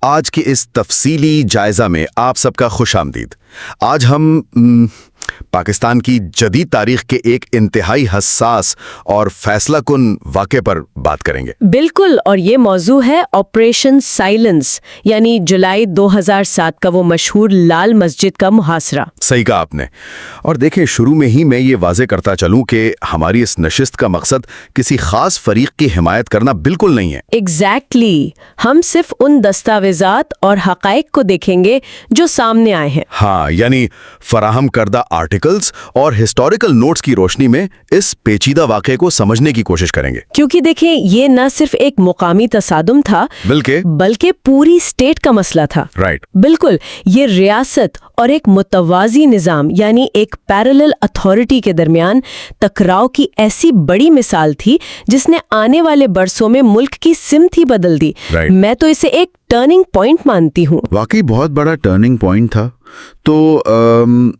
آج کے اس تفصیلی جائزہ میں آپ سب کا خوش آمدید۔ آج ہم پاکستان کی جدید تاریخ کے ایک انتہائی حساس اور فیصلہ کن واقعے پر بات کریں گے۔ بالکل، اور یہ موضوع ہے آپریشن سائلنس، یعنی جولائی 2007 کا وہ مشہور لال مسجد کا محاصرہ۔ صحیح کہا آپ نے۔ اور دیکھیں، شروع میں ہی میں یہ واضح کرتا چلوں کہ ہماری اس نشست کا مقصد کسی خاص فریق کی حمایت کرنا بالکل نہیں ہے۔ ایگزیکٹلی، ہم صرف ان دستاویزات اور حقائق کو دیکھیں گے جو سامنے آئے ہیں۔ ہاں، یعنی فراہم کردہ آرٹیکلز اور ہسٹوریکل نوٹس کی روشنی میں اس پیچیدہ واقعے کو سمجھنے کی کوشش کریں گے۔ کیونکہ دیکھیں، یہ نہ صرف ایک مقامی تصادم تھا بلکہ پوری اسٹیٹ کا مسئلہ تھا۔ رائٹ، بالکل، یہ ریاست اور ایک متوازی نظام یعنی ایک پیرالل اتھارٹی کے درمیان ٹکراؤ کی ایسی بڑی مثال تھی جس نے آنے والے برسوں میں ملک کی سمت ہی بدل دی۔ میں تو اسے ایک ٹرننگ پوائنٹ مانتی ہوں۔ واقعی بہت بڑا ٹرننگ پوائنٹ تھا۔ تو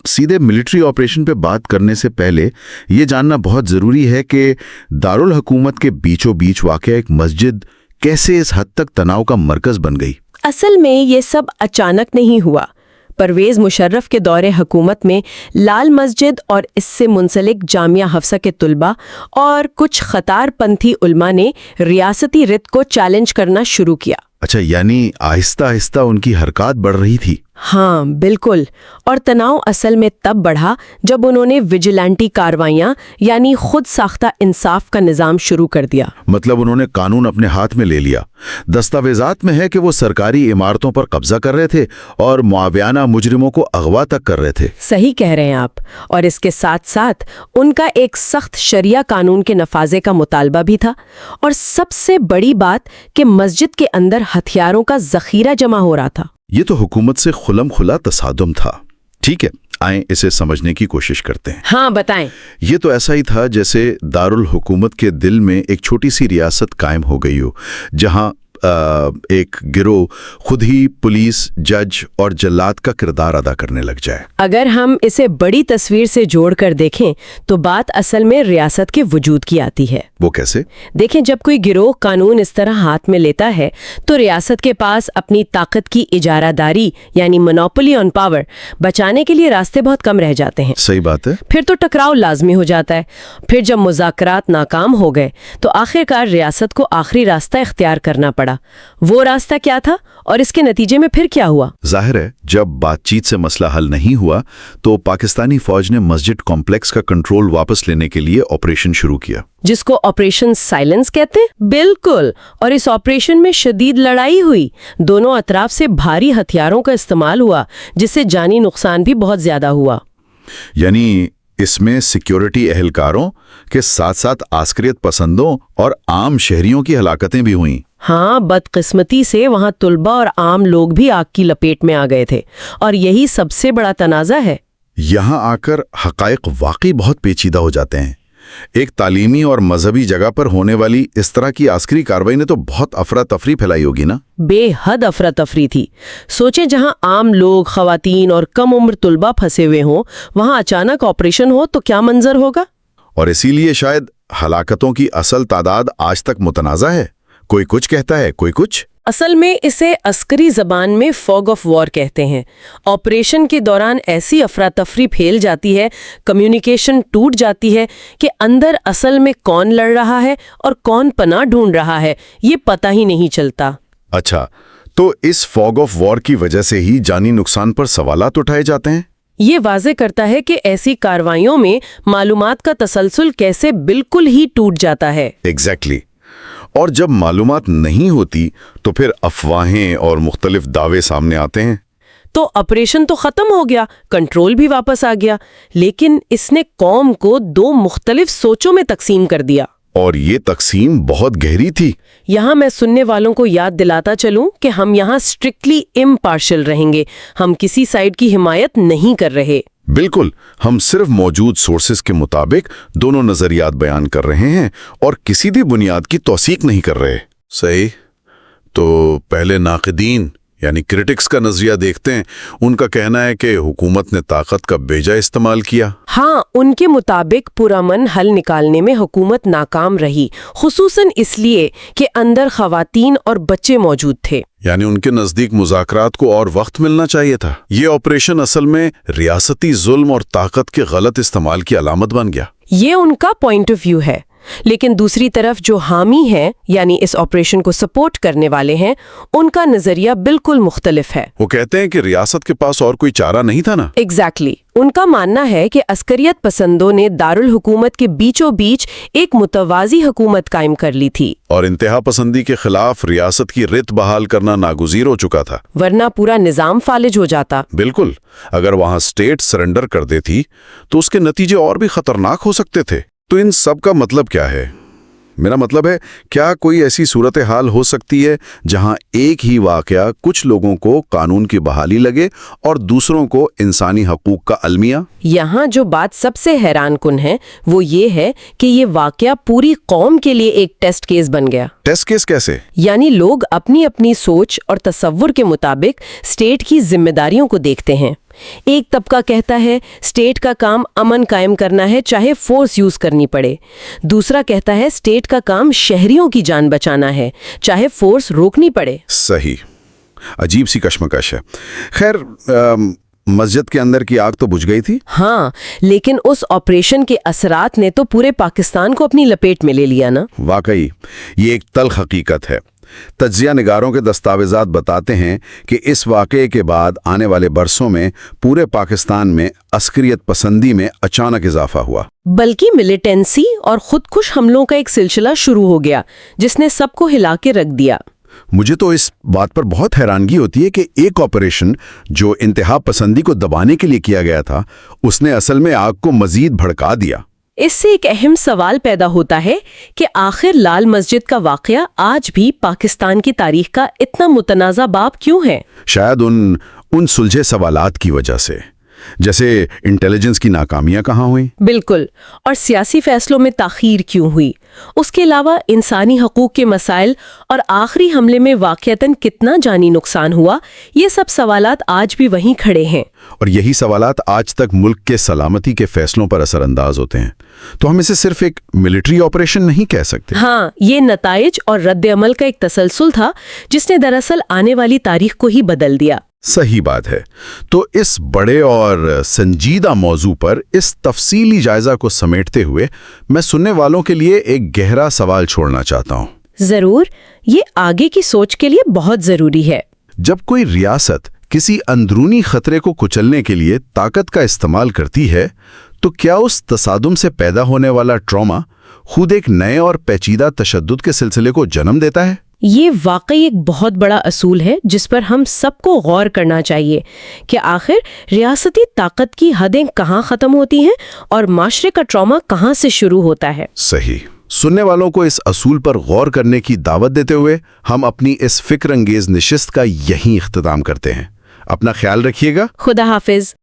سیدھے ملٹری آپریشن پہ بات کرنے سے پہلے یہ جاننا بہت ضروری ہے کہ دارالحکومت کے بیچوں بیچ واقع ایک مسجد کیسے اس حد تک تناؤ کا مرکز بن گئی۔ اصل میں یہ سب اچانک نہیں ہوا۔ پرویز مشرف کے دور حکومت میں لال مسجد اور اس سے منسلک جامعہ حفصہ کے طلباء اور کچھ خطار پنتھی علماء نے ریاستی رت کو چیلنج کرنا شروع کیا۔ اچھا، یعنی آہستہ آہستہ ان کی حرکات بڑھ رہی تھی۔ ہاں بالکل، اور تناؤ اصل میں تب بڑھا جب انہوں نے ویجیلانٹی کاروائیاں یعنی خود ساختہ انصاف کا نظام شروع کر دیا۔ مطلب انہوں نے قانون اپنے ہاتھ میں لے لیا۔ دستاویزات میں ہے کہ وہ سرکاری عمارتوں پر قبضہ کر رہے تھے اور معاونہ مجرموں کو اغوا تک کر رہے تھے۔ صحیح کہہ رہے ہیں آپ، اور اس کے ساتھ ساتھ ان کا ایک سخت شریعہ قانون کے نفاذے کا مطالبہ بھی تھا، اور سب سے بڑی بات کہ مسجد کے اندر ہتھیاروں کا ذخیرہ جمع ہو رہا تھا۔ یہ تو حکومت سے خلم کھلا تصادم تھا۔ ٹھیک ہے، آئیں اسے سمجھنے کی کوشش کرتے ہیں۔ ہاں بتائیں۔ یہ تو ایسا ہی تھا جیسے دارالحکومت کے دل میں ایک چھوٹی سی ریاست قائم ہو گئی ہو، جہاں ایک گروہ خود ہی پولیس، جج اور جلاد کا کردار ادا کرنے لگ جائے۔ اگر ہم اسے بڑی تصویر سے جوڑ کر دیکھیں تو بات اصل میں ریاست کے وجود کی آتی ہے۔ وہ کیسے؟ دیکھیں، جب کوئی گروہ قانون اس طرح ہاتھ میں لیتا ہے تو ریاست کے پاس اپنی طاقت کی اجارہ داری یعنی مونوپولی آن پاور بچانے کے لیے راستے بہت کم رہ جاتے ہیں۔ صحیح بات ہے۔ پھر تو ٹکراؤ لازمی ہو جاتا ہے۔ پھر جب مذاکرات ناکام ہو گئے تو آخرکار ریاست کو آخری راستہ اختیار کرنا پڑا۔ وہ راستہ کیا تھا اور اس کے نتیجے میں پھر کیا ہوا؟ ظاہر ہے، جب بات چیت سے مسئلہ حل نہیں ہوا تو پاکستانی فوج نے مسجد کمپلیکس کا کنٹرول واپس لینے کے لیے آپریشن شروع کیا، جس کو آپریشن سائلنس کہتے ہیں۔ بالکل، اور اس آپریشن میں شدید لڑائی ہوئی، دونوں اطراف سے بھاری ہتھیاروں کا استعمال ہوا، جس سے جانی نقصان بھی بہت زیادہ ہوا۔ یعنی اس میں سیکیورٹی اہلکاروں کے ساتھ ساتھ عسکریت پسندوں اور عام شہریوں کی ہلاکتیں بھی ہوئیں۔ ہاں، بدقسمتی سے وہاں طلباء اور عام لوگ بھی آگ کی لپیٹ میں آ گئے تھے، اور یہی سب سے بڑا تنازع ہے۔ یہاں آ کر حقائق واقعی بہت پیچیدہ ہو جاتے ہیں۔ ایک تعلیمی اور مذہبی جگہ پر ہونے والی اس طرح کی عسکری کارروائی نے تو بہت افراتفری پھیلائی ہوگی نا؟ بے حد افراتفری تھی۔ سوچیں، جہاں عام لوگ، خواتین اور کم عمر طلباء پھنسے ہوئے ہوں، وہاں اچانک آپریشن ہو تو کیا منظر ہوگا؟ اور اسی لیے شاید ہلاکتوں کی اصل تعداد آج تک متنازع ہے۔ کوئی کچھ کہتا ہے، کوئی کچھ۔ اصل میں اسے عسکری زبان میں فوگ آف وار کہتے ہیں۔ آپریشن کے دوران ایسی افراتفری پھیل جاتی ہے، کمیونیکیشن ٹوٹ جاتی ہے کہ اندر اصل میں کون لڑ رہا ہے اور کون پناہ ڈھونڈ رہا ہے یہ پتہ ہی نہیں چلتا۔ اچھا، تو اس فوگ آف وار کی وجہ سے ہی جانی نقصان پر سوالات اٹھائے جاتے ہیں۔ یہ واضح کرتا ہے کہ ایسی کارروائیوں میں معلومات کا تسلسل کیسے بالکل ہی ٹوٹ جاتا ہے۔ ایگزیکٹلی۔ اور جب معلومات نہیں ہوتی تو پھر افواہیں اور مختلف دعوے سامنے آتے ہیں۔ تو آپریشن تو ختم ہو گیا، کنٹرول بھی واپس آ گیا، لیکن اس نے قوم کو دو مختلف سوچوں میں تقسیم کر دیا۔ اور یہ تقسیم بہت گہری تھی۔ یہاں میں سننے والوں کو یاد دلاتا چلوں کہ ہم یہاں اسٹرکٹلی امپارشل رہیں گے، ہم کسی سائیڈ کی حمایت نہیں کر رہے۔ بالکل، ہم صرف موجود سورسز کے مطابق دونوں نظریات بیان کر رہے ہیں اور کسی بھی بنیاد کی توثیق نہیں کر رہے۔ صحیح۔ تو پہلے ناقدین یعنی کرٹکس کا نظریہ دیکھتے ہیں، ان کا کہنا ہے کہ حکومت نے طاقت کا بیجا استعمال کیا۔ ہاں، ان کے مطابق پرامن حل نکالنے میں حکومت ناکام رہی، خصوصاً اس لیے کہ اندر خواتین اور بچے موجود تھے۔ یعنی ان کے نزدیک مذاکرات کو اور وقت ملنا چاہیے تھا۔ یہ آپریشن اصل میں ریاستی ظلم اور طاقت کے غلط استعمال کی علامت بن گیا۔ یہ ان کا پوائنٹ آف ویو ہے، لیکن دوسری طرف جو حامی ہیں، یعنی اس آپریشن کو سپورٹ کرنے والے ہیں، ان کا نظریہ بالکل مختلف ہے۔ وہ کہتے ہیں کہ ریاست کے پاس اور کوئی چارہ نہیں تھا نا۔ ایگزیکٹلی، ان کا ماننا ہے کہ عسکریت پسندوں نے دارالحکومت کے بیچوں بیچ ایک متوازی حکومت قائم کر لی تھی، اور انتہا پسندی کے خلاف ریاست کی رت بحال کرنا ناگزیر ہو چکا تھا، ورنہ پورا نظام فالج ہو جاتا۔ بالکل۔ اگر وہاں سٹیٹ سرنڈر کر دیتی تو اس کے نتیجے اور بھی خطرناک ہو سکتے تھے۔ تو ان سب کا مطلب کیا ہے؟ میرا مطلب ہے، کیا کوئی ایسی صورتحال ہو سکتی ہے جہاں ایک ہی واقعہ کچھ لوگوں کو قانون کی بحالی لگے اور دوسروں کو انسانی حقوق کا المیہ؟ یہاں جو بات سب سے حیران کن ہے وہ یہ ہے کہ یہ واقعہ پوری قوم کے لیے ایک ٹیسٹ کیس بن گیا۔ ٹیسٹ کیس کیسے؟ یعنی لوگ اپنی اپنی سوچ اور تصور کے مطابق اسٹیٹ کی ذمہ داریوں کو دیکھتے ہیں۔ ایک طبقہ کہتا ہے اسٹیٹ کا کام امن قائم کرنا ہے، چاہے فورس یوز کرنی پڑے۔ دوسرا کہتا ہے اسٹیٹ کا کام شہریوں کی جان بچانا ہے، چاہے فورس روکنی پڑے۔ صحیح، عجیب سی کشمکش ہے۔ خیر، مسجد کے اندر کی آگ تو بجھ گئی تھی۔ ہاں، لیکن اس آپریشن کے اثرات نے تو پورے پاکستان کو اپنی لپیٹ میں لے لیا نا۔ واقعی یہ ایک تلخ حقیقت ہے۔ تجزیہ نگاروں کے دستاویزات بتاتے ہیں کہ اس واقعے کے بعد آنے والے برسوں میں پورے پاکستان میں عسکریت پسندی میں اچانک اضافہ ہوا، بلکہ ملیٹنسی اور خودکش حملوں کا ایک سلسلہ شروع ہو گیا جس نے سب کو ہلا کے رکھ دیا۔ مجھے تو اس بات پر بہت حیرانگی ہوتی ہے کہ ایک آپریشن جو انتہا پسندی کو دبانے کے لیے کیا گیا تھا، اس نے اصل میں آگ کو مزید بھڑکا دیا۔ اس سے ایک اہم سوال پیدا ہوتا ہے کہ آخر لال مسجد کا واقعہ آج بھی پاکستان کی تاریخ کا اتنا متنازع باب کیوں ہے؟ شاید ان سلجھے سوالات کی وجہ سے، جیسے انٹیلیجنس کی ناکامیاں کہاں ہوئیں؟ بالکل، اور سیاسی فیصلوں میں تاخیر کیوں ہوئی؟ اس کے علاوہ انسانی حقوق کے مسائل اور آخری حملے میں واقعتاً کتنا جانی نقصان ہوا، یہ سب سوالات آج بھی وہیں کھڑے ہیں۔ اور یہی سوالات آج تک ملک کے سلامتی کے فیصلوں پر اثر انداز ہوتے ہیں۔ تو ہم اسے صرف ایک ملٹری آپریشن نہیں کہہ سکتے۔ ہاں، یہ نتائج اور رد عمل کا ایک تسلسل تھا جس نے دراصل آنے والی تاریخ کو ہی بدل دیا۔ صحیح بات ہے۔ تو اس بڑے اور سنجیدہ موضوع پر اس تفصیلی جائزہ کو سمیٹتے ہوئے میں سننے والوں کے لیے ایک گہرا سوال چھوڑنا چاہتا ہوں۔ ضرور، یہ آگے کی سوچ کے لیے بہت ضروری ہے۔ جب کوئی ریاست کسی اندرونی خطرے کو کچلنے کے لیے طاقت کا استعمال کرتی ہے تو کیا اس تصادم سے پیدا ہونے والا ٹراما خود ایک نئے اور پیچیدہ تشدد کے سلسلے کو جنم دیتا ہے؟ یہ واقعی ایک بہت بڑا اصول ہے جس پر ہم سب کو غور کرنا چاہیے کہ آخر ریاستی طاقت کی حدیں کہاں ختم ہوتی ہیں اور معاشرے کا ٹراما کہاں سے شروع ہوتا ہے۔ صحیح۔ سننے والوں کو اس اصول پر غور کرنے کی دعوت دیتے ہوئے ہم اپنی اس فکر انگیز نشست کا یہیں اختتام کرتے ہیں۔ اپنا خیال رکھیے گا۔ خدا حافظ۔